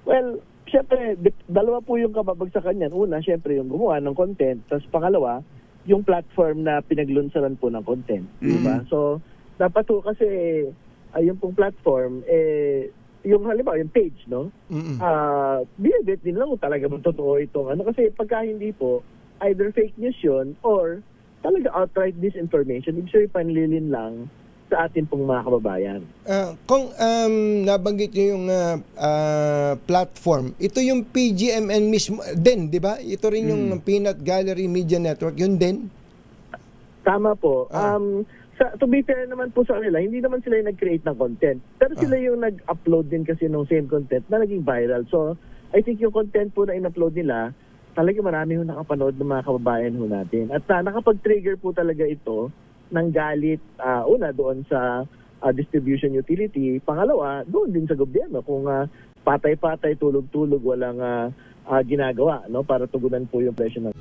Well, syempre, dalawa po yung kababagsakan yan. Una, syempre, yung gumawa ng content. Tapos pangalawa, yung platform na pinaglunsaran po ng content. Diba? So, dapat po kasi, yung pong platform, yung halimbawa, yung page, no? Binibit din lang kung talaga bang totoo itong ano. Kasi pagka hindi po, either fake news yun or talaga outright disinformation. Ibig sabihin, panlilin lang sa atin pong mga kababayan. Kung nabanggit niyo yung platform, ito yung PGMN mismo din, di ba? Ito rin yung Peanut Gallery Media Network, yun din? Tama po. To be fair naman po sa kanila, hindi naman sila yung nag-create ng content. Pero sila yung nag-upload din kasi ng same content na naging viral. So, I think yung content po na in-upload nila, talaga marami yung nakapanood ng mga kababayan ho natin. At nakapag-trigger po talaga ito ng galit, una doon sa distribution utility, pangalawa doon din sa gobyerno kung patay-patay, tulog-tulog, walang ginagawa, no, para tugunan po yung presyo ng